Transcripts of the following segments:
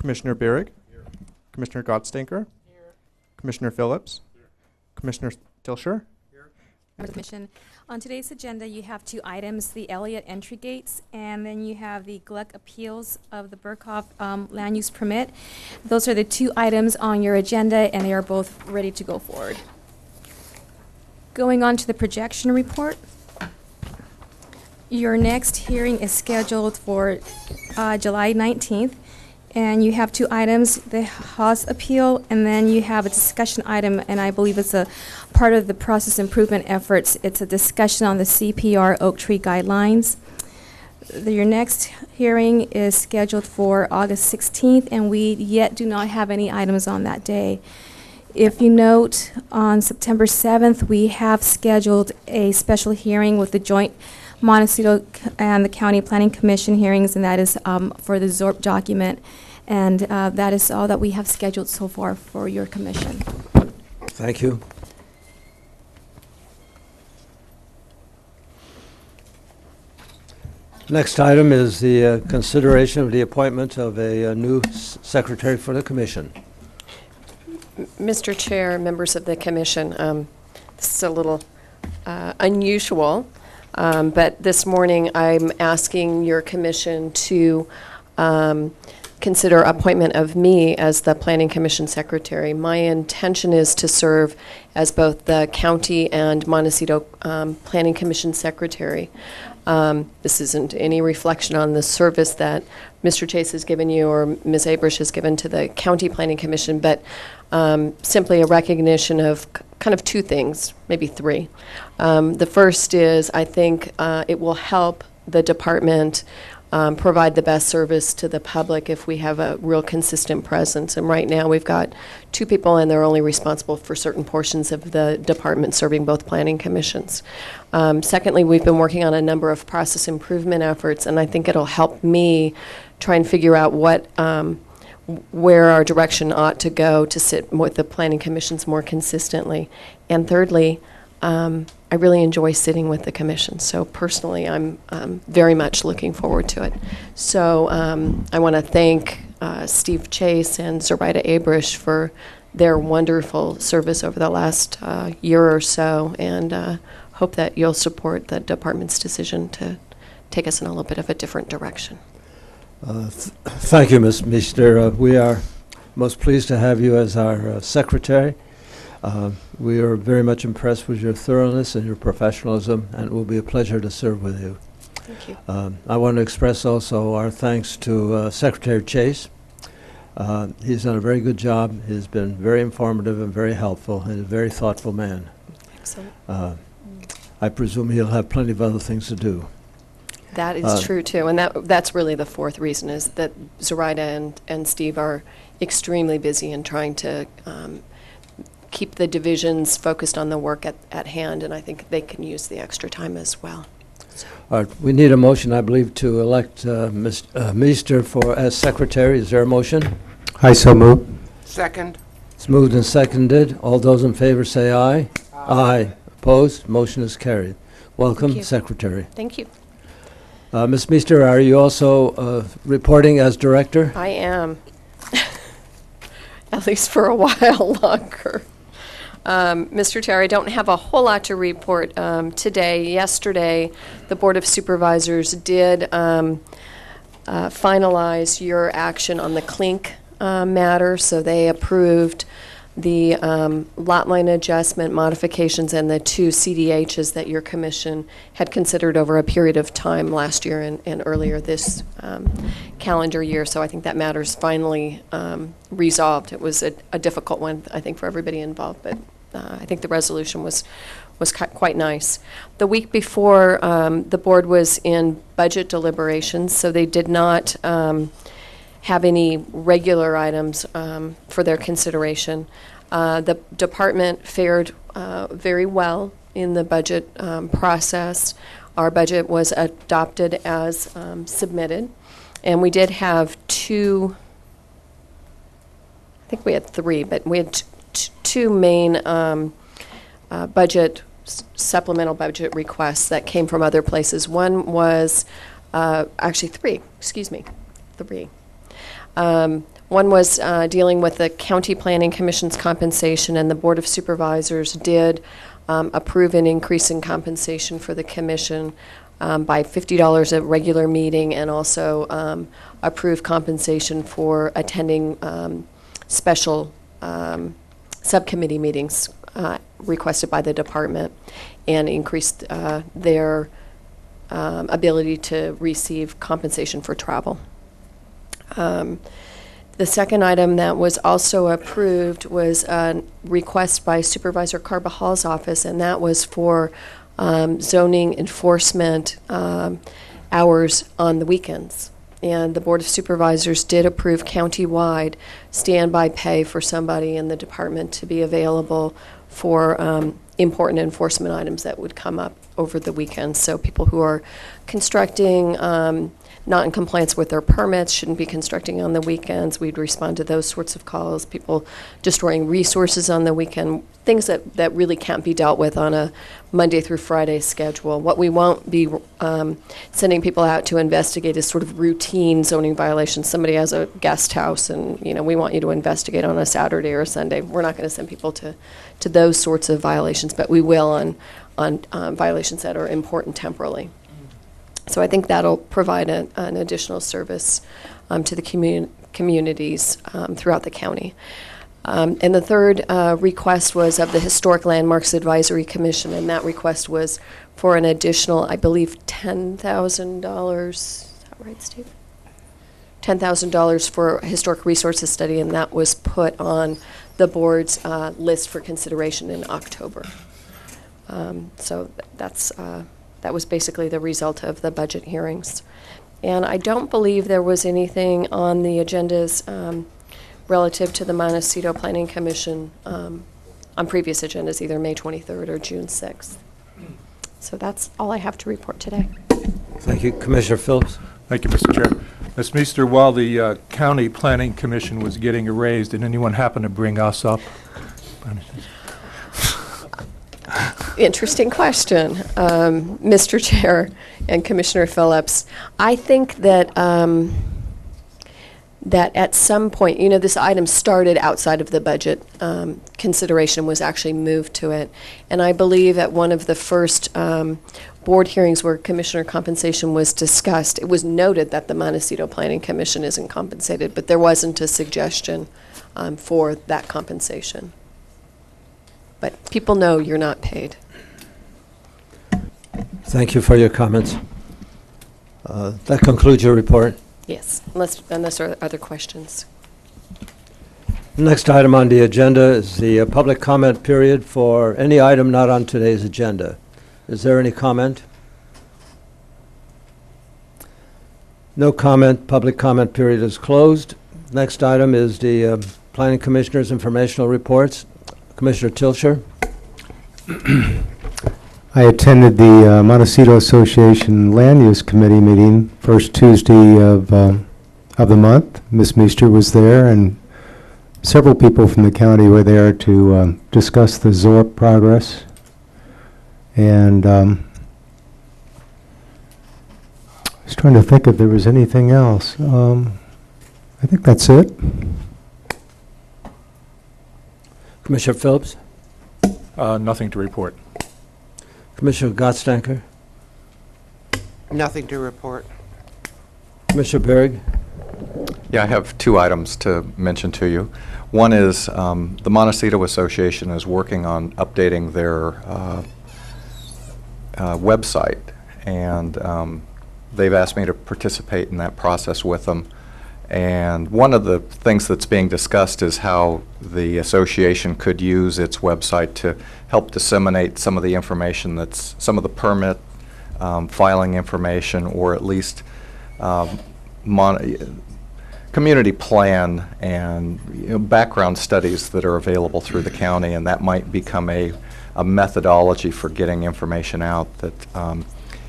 Commissioner Bierig. Commissioner Godstanker. Commissioner Phillips. Commissioner Tilsher. The Commission. On today's agenda, you have two items, the Elliott entry gates, and then you have the Gluck appeals of the Burkhoff land use permit. Those are the two items on your agenda, and they are both ready to go forward. Going on to the projection report. Your next hearing is scheduled for July 19th, and you have two items, the Haas appeal, and then you have a discussion item, and I believe it's a part of the process improvement efforts. It's a discussion on the CPR Oak Tree guidelines. Your next hearing is scheduled for August 16th, and we yet do not have any items on that day. If you note, on September 7th, we have scheduled a special hearing with the joint Montecito and the County Planning Commission hearings, and that is for the ZORP document. And that is all that we have scheduled so far for your commission. Thank you. Next item is the consideration of the appointment of a new secretary for the commission. Mr. Chair, members of the commission, this is a little unusual, but this morning I'm asking your commission to consider appointment of me as the Planning Commission Secretary. My intention is to serve as both the County and Montecito Planning Commission Secretary. This isn't any reflection on the service that Mr. Chase has given you or Ms. Abrish has given to the County Planning Commission, but simply a recognition of kind of two things, maybe three. The first is I think it will help the department provide the best service to the public if we have a real consistent presence. And right now we've got two people and they're only responsible for certain portions of the department serving both planning commissions. Secondly, we've been working on a number of process improvement efforts, and I think it'll help me try and figure out what where our direction ought to go to sit with the planning commissions more consistently. And thirdly, I really enjoy sitting with the commission. So personally, I'm very much looking forward to it. So I want to thank Steve Chase and Zoraida Abrish for their wonderful service over the last year or so, and hope that you'll support the department's decision to take us in a little bit of a different direction. Thank you, Ms. Meester. We are most pleased to have you as our secretary. We are very much impressed with your thoroughness and your professionalism, and it will be a pleasure to serve with you. Thank you. I want to express also our thanks to Secretary Chase. He's done a very good job. He's been very informative and very helpful, and a very thoughtful man. Excellent. I presume he'll have plenty of other things to do. That is true, too. And that's really the fourth reason, is that Zoraida and Steve are extremely busy in trying to keep the divisions focused on the work at hand, and I think they can use the extra time as well. So. All right, we need a motion, I believe, to elect Ms. Meester as secretary. Is there a motion? I so move. Second. It's moved and seconded. All those in favor say aye. Aye. Opposed? Motion is carried. Welcome, Secretary. Thank you. Ms. Meester, are you also reporting as director? I am, at least for a while longer. Mr. Chair, I don't have a whole lot to report today. Yesterday, the Board of Supervisors did finalize your action on the Clink matter, so they approved the lot line adjustment modifications and the two CDHs that your commission had considered over a period of time last year and earlier this calendar year. So I think that matter's finally resolved. It was a difficult one, I think, for everybody involved, but I think the resolution was quite nice. The week before, the board was in budget deliberations, so they did not have any regular items for their consideration. The department fared very well in the budget process. Our budget was adopted as submitted, and we did have two, I think we had three, but we had two main supplemental budget requests that came from other places. One was, actually three, excuse me, three. One was dealing with the County Planning Commission's compensation, and the Board of Supervisors did approve an increase in compensation for the commission by $50 at regular meeting, and also approve compensation for attending special subcommittee meetings requested by the department, and increased their ability to receive compensation for travel. The second item that was also approved was a request by Supervisor Carbajal's office, and that was for zoning enforcement hours on the weekends. And the Board of Supervisors did approve countywide standby pay for somebody in the department to be available for important enforcement items that would come up over the weekend. So people who are constructing, not in compliance with their permits, shouldn't be constructing on the weekends. We'd respond to those sorts of calls. People destroying resources on the weekend, things that really can't be dealt with on a Monday through Friday schedule. What we won't be sending people out to investigate is sort of routine zoning violations. Somebody has a guest house and, we want you to investigate on a Saturday or a Sunday. We're not going to send people to those sorts of violations, but we will on violations that are important temporally. So I think that'll provide an additional service to the communities throughout the county. And the third request was of the Historic Landmarks Advisory Commission, and that request was for an additional, I believe, $10,000. Is that right, Steve? $10,000 for a historic resources study, and that was put on the board's list for consideration in October. So that was basically the result of the budget hearings. And I don't believe there was anything on the agendas relative to the Montecito Planning Commission on previous agendas, either May 23rd or June 6th. So that's all I have to report today. Thank you. Commissioner Phillips. Thank you, Mr. Chair. Ms. Meester, while the County Planning Commission was getting erased, did anyone happen to bring us up? Interesting question, Mr. Chair and Commissioner Phillips. I think that that at some point, this item started outside of the budget consideration, was actually moved to it. And I believe at one of the first board hearings where commissioner compensation was discussed, it was noted that the Montecito Planning Commission isn't compensated, but there wasn't a suggestion for that compensation. But people know you're not paid. Thank you for your comments. That concludes your report. Yes, unless there are other questions. Next item on the agenda is the public comment period for any item not on today's agenda. Is there any comment? No comment. Public comment period is closed. Next item is the Planning Commissioner's informational reports. Commissioner Tilsher. I attended the Montecito Association Land Use Committee meeting first Tuesday of the month. Ms. Meester was there, and several people from the county were there to discuss the ZORP progress. And I was trying to think if there was anything else. I think that's it. Commissioner Phillips. Nothing to report. Commissioner Gottstanker. Nothing to report. Commissioner Berg. Yeah, I have two items to mention to you. One is the Montecito Association is working on updating their website, and they've asked me to participate in that process with them. And one of the things that's being discussed is how the association could use its website to help disseminate some of the information that's, some of the permit filing information, or at least community plan and background studies that are available through the county, and that might become a methodology for getting information out that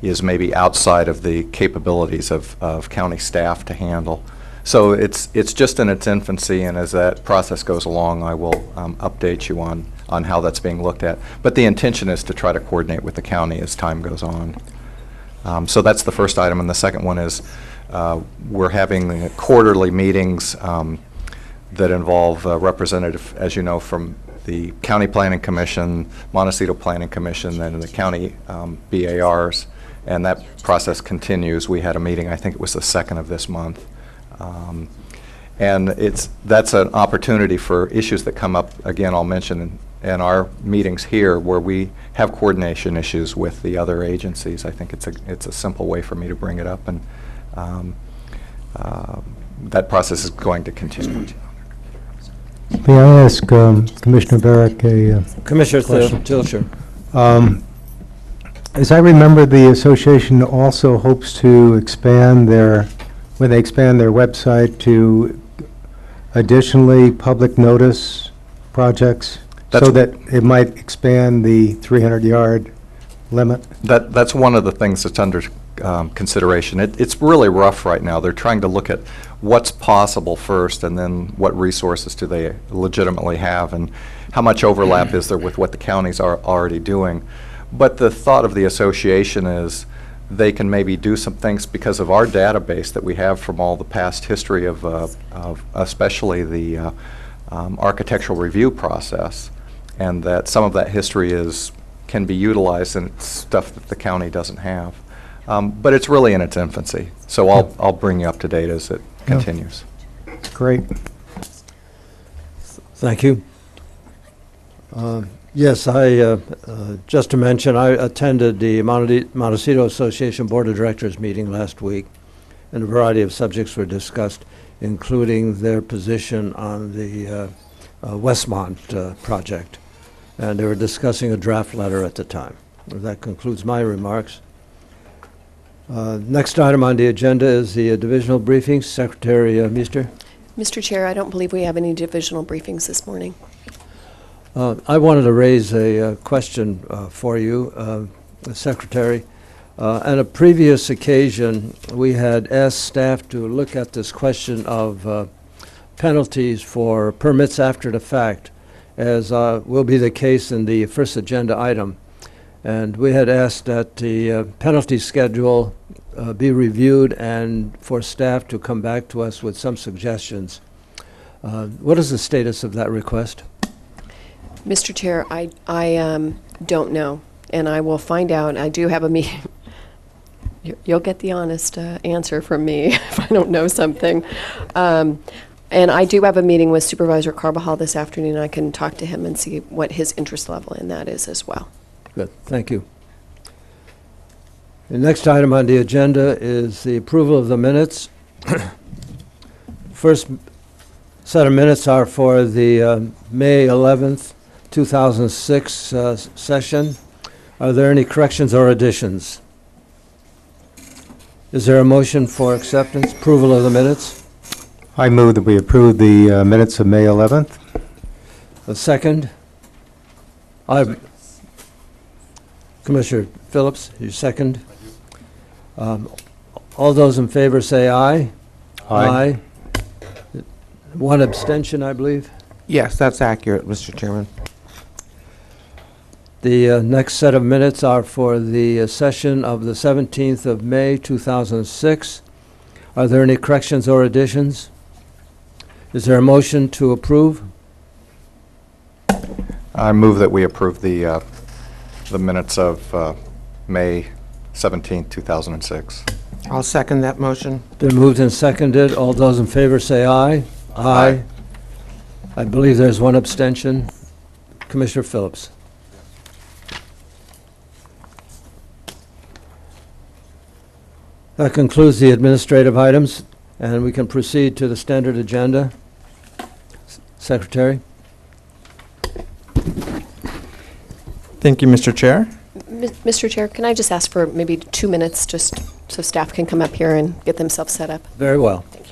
is maybe outside of the capabilities of county staff to handle. So it's just in its infancy, and as that process goes along, I will update you on how that's being looked at. But the intention is to try to coordinate with the county as time goes on. So that's the first item, and the second one is we're having quarterly meetings that involve a representative, as you know, from the County Planning Commission, Montecito Planning Commission, then the county BARs, and that process continues. We had a meeting, I think it was the 2nd of this month. And that's an opportunity for issues that come up, again, I'll mention in our meetings here, where we have coordination issues with the other agencies. I think it's a simple way for me to bring it up, and that process is going to continue. May I ask Commissioner Barrick a Commissioner question? Tilsher. As I remember, the association also hopes to expand when they expand their website, to additionally public notice projects, so that it might expand the 300-yard limit. That's one of the things that's under consideration. It's really rough right now. They're trying to look at what's possible first, and then what resources do they legitimately have, and how much overlap is there with what the counties are already doing. But the thought of the association is they can maybe do some things because of our database that we have from all the past history of especially the architectural review process, and that some of that history can be utilized, and it's stuff that the county doesn't have. But it's really in its infancy, so I'll bring you up to date as it continues. Great. Thank you. Yes, just to mention, I attended the Montecito Association Board of Directors meeting last week, and a variety of subjects were discussed, including their position on the Westmont project. And they were discussing a draft letter at the time. That concludes my remarks. Next item on the agenda is the divisional briefings. Secretary Meester. Mr. Chair, I don't believe we have any divisional briefings this morning. I wanted to raise a question for you, Secretary. On a previous occasion, we had asked staff to look at this question of penalties for permits after the fact, as will be the case in the first agenda item. And we had asked that the penalty schedule be reviewed and for staff to come back to us with some suggestions. What is the status of that request? Mr. Chair, I don't know, and I will find out. I do have a meeting. You'll get the honest answer from me if I don't know something. And I do have a meeting with Supervisor Carbajal this afternoon. I can talk to him and see what his interest level in that is as well. Good, thank you. The next item on the agenda is the approval of the minutes. First set of minutes are for the May 11th, 2006 session. Are there any corrections or additions? Is there a motion for acceptance, approval of the minutes? I move that we approve the minutes of May 11th. A second? Commissioner Phillips, you second? All those in favor say aye. Aye. One abstention, I believe. Yes, that's accurate, Mr. Chairman. The next set of minutes are for the session of the 17th of May, 2006. Are there any corrections or additions? Is there a motion to approve? I move that we approve the minutes of May 17, 2006. I'll second that motion. Been moved and seconded. All those in favor say aye. Aye. I believe there's one abstention. Commissioner Phillips. That concludes the administrative items, and we can proceed to the standard agenda. Secretary? Thank you, Mr. Chair. Mr. Chair, can I just ask for maybe 2 minutes just so staff can come up here and get themselves set up? Very well. Thank